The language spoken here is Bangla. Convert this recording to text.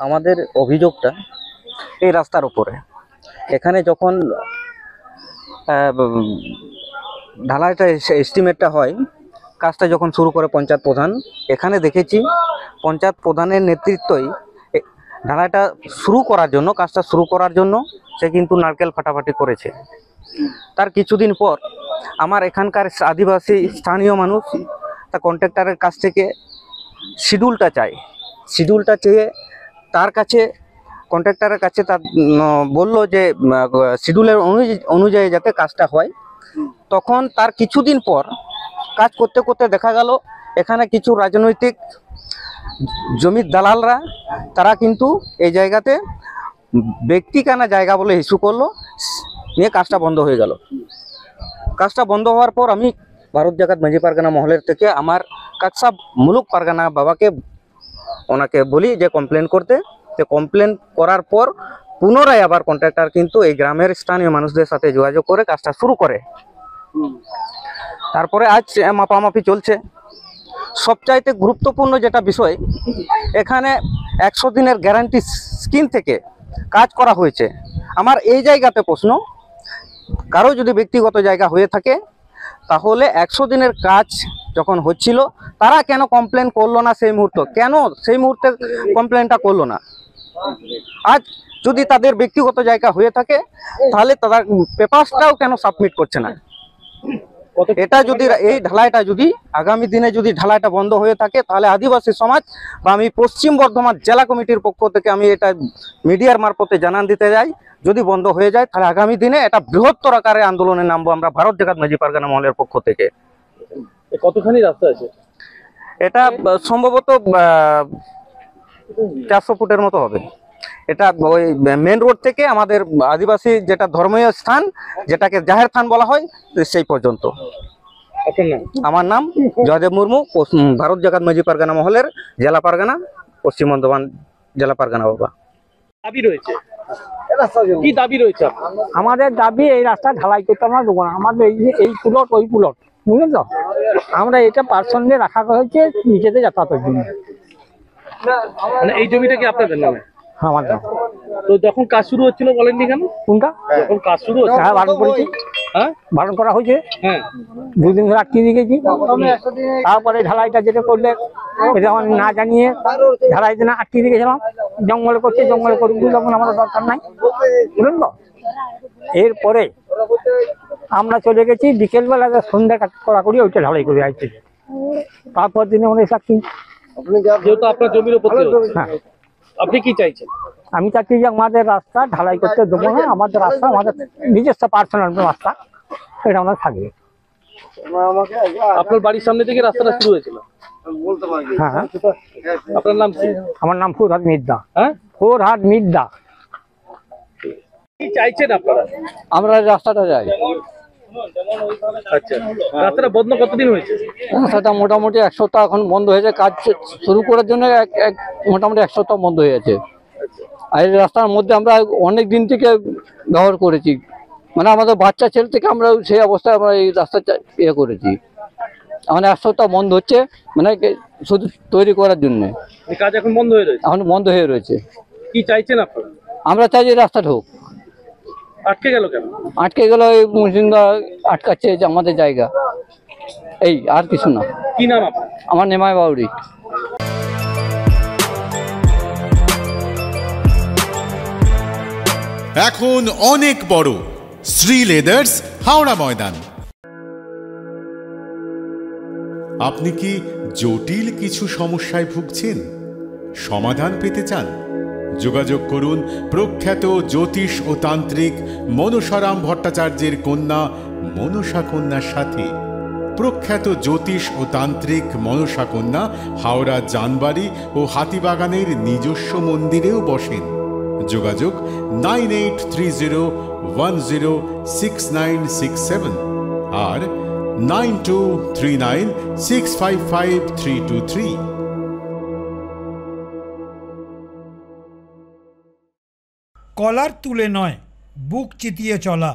আমাদের অভিযোগটা এই রাস্তার উপরে। এখানে যখন ঢালাইটা এস্টিমেটটা হয়, কাজটা যখন শুরু করে পঞ্চায়েত প্রধান, এখানে দেখেছি পঞ্চায়েত প্রধানের নেতৃত্বই ঢালাইটা শুরু করার জন্য, কাজটা শুরু করার জন্য সে কিন্তু নারকেল ফাটাফাটি করেছে। তার কিছুদিন পর আমার এখানকার আদিবাসী স্থানীয় মানুষ তা কন্ট্রাক্টরের কাছ থেকে শিডিউলটা চায়। শিডিউলটা চেয়ে তার কাছে, কন্ট্রাক্টরের কাছে তার বললো যে শিডিউলের অনুযায়ী যাতে কাজটা হয়। তখন তার কিছুদিন পর কাজ করতে করতে দেখা গেল এখানে কিছু রাজনৈতিক জমির দালালরা তারা কিন্তু এই জায়গাতে ব্যক্তিকানা জায়গা বলে ইস্যু করলো, নিয়ে কাজটা বন্ধ হয়ে গেল। কাজটা বন্ধ হওয়ার পর আমি ভারত জাকাত মাঝি পারগানা মহলের থেকে আমার কাকসা মুলুক পারগানা বাবাকে ওনাকে বলি যে কমপ্লেন করতে। তো কমপ্লেন করার পর পুনরায় আবার কন্ট্রাক্টর কিন্তু এই গ্রামের স্থানীয় মানুষদের সাথে যোগাযোগ করে কাজটা শুরু করে। তারপরে আজ মাপামাপি চলছে। সবচাইতে গুরুত্বপূর্ণ যেটা বিষয়, এখানে 100 দিনের গ্যারান্টি স্কিম থেকে কাজ করা হয়েছে। আমার এই জায়গাতে প্রশ্ন, কারো যদি ব্যক্তিগত জায়গা হয়ে থাকে তাহলে 100 দিনের কাজ যখন হচ্ছিল তারা কেন কমপ্লেন করলো না সেই মুহূর্তে? কেন সেই মুহূর্তে কমপ্লেনটা করলো না? আজ যদি তাদের ব্যক্তিগত জায়গা হয়ে থাকে তাহলে তাদের পেপারসটাও কেন সাবমিট করছে না? এটা যদি এই ঢালাইটা যদি আগামী দিনে যদি ঢালাইটা বন্ধ হয়ে থাকে তাহলে আদিবাসী সমাজ বা আমি পশ্চিম বর্ধমান জেলা কমিটির পক্ষ থেকে আমি এটা মিডিয়ার মারফতে জানান দিতে যাই, যদি বন্ধ হয়ে যায় তাহলে আগামী দিনে এটা বৃহত্তর আকারে আন্দোলনে নামবো আমরা ভারত জাকাত মাঝি পারগানা মহলের পক্ষ থেকে। কতখানি রাস্তা আছে এটা? সম্ভবত 400 ফুটের মতো হবে। এটা ওই মেন রোড থেকে আমাদের আদিবাসী যেটা ধর্মীয় স্থান, যেটাকে জাহের স্থান বলা হয়, সেই পর্যন্ত। আমার নাম জয়দেব মুর্মু, ভারত জাকাত মাঝি পারগানা মহলের জেলা পারগানা, পশ্চিম বর্ধমান জেলা পারগানা বাবা। দাবি রয়েছে, কি দাবি রয়েছে? আমাদের দাবি এই রাস্তা ঢালাই করতে আমরা দেবো না। আমাদের এই পুলট ওই পুলট, বুঝলেন তো? আমরা এটা পার্সোনালি রাখা হয়েছে নিচেতে যাতায়াতের জন্য। মানে এই জমিটা কি আপনাদের নামে? আমার নাম। তো যখন কাজ শুরু হচ্ছিল বলেননি কেন? কোনটা? যখন কাজ শুরু হচ্ছে হ্যাঁ, বারণ করেছি। হ্যাঁ, বারণ করা হয়েছে। হ্যাঁ, 2 দিন ধরে আটকে রেখেছি। তারপরে ঢালাইটা যেটা করলে এটা আমার না জানিয়ে ঢালাই দিনে আটকে রেখেছিলাম। জঙ্গলে করছে, জঙ্গলে করবো যখন আমাদের দরকার নাই, বুঝলেন তো? এরপরে আমরা চলে গেছি বিকেলবেলা, সন্ধ্যা কড়াকড়ি ওইটা ঢালাই করে আসছে। তারপর দিনে আমরা সাক্ষী। যেহেতু আপনার জমির উপর, হ্যাঁ, আপনি কি চাইছেন? আমি চাচ্ছি যে আমাদের রাস্তা ঢালাই করতে দেবো না। আমাদের রাস্তা আমাদের নিজস্ব পার্সোনাল রাস্তা, এটা আমরা থাকবে। আপনার বাড়ির সামনে থেকে রাস্তাটা শুরু হয়েছিল? হ্যাঁ। আপনার নাম কি? আমার নাম ফরহাদ মির্জা। হ্যাঁ, ফরহাদ মির্জা। কি চাইছেন আপনারা? আমরা রাস্তাটা যাই। আচ্ছা, রাস্তাটা বন্ধ কতদিন হয়েছে? রাস্তাটা মোটামুটি 1 সপ্তাহ এখন বন্ধ হয়েছে। কাজ শুরু করার জন্য মোটামুটি 1 সপ্তাহ বন্ধ হয়ে আছে। আর এই রাস্তার মধ্যে আমরা অনেক দিন থেকে ব্যবহার করেছি, মানে আমাদের বাচ্চা ছেলে থেকে আমরা সেই অবস্থায় আমরা এই রাস্তা ইয়ে করেছি। আমাদের 1 সপ্তাহ বন্ধ হচ্ছে, মানে শুধু তৈরি করার জন্য। কাজ এখন বন্ধ হয়ে রয়েছে? এখন বন্ধ হয়ে রয়েছে। কি চাইছেন আপনারা? আমরা চাই যে রাস্তাটা হোক। আটকে গেল কেন? আটকে গেল এই মুসলিমরা আটকাচ্ছে যে আমাদের জায়গা, এই আর কিছু না। কি নাম আপনার? আমার নেমাই বাউরি। এখন অনেক বড় শ্রী লেদার্স হাওড়া ময়দান। আপনি কি জটিল কিছু সমস্যায় ভুগছেন? সমাধান পেতে চান? যোগাযোগ করুন প্রখ্যাত জ্যোতিষ ও তান্ত্রিক মনসারাম ভট্টাচার্যের কন্যা মনসা কন্যার সাথে। প্রখ্যাত জ্যোতিষ ও তান্ত্রিক মনসা কন্যা হাওড়া জানবাড়ি ও হাতিবাগানের নিজস্ব মন্দিরেও বসেন। যোগাযোগ 9830106967 আর 9239655323। কলার তুলে নয়, বুক চিতিয়ে চলা।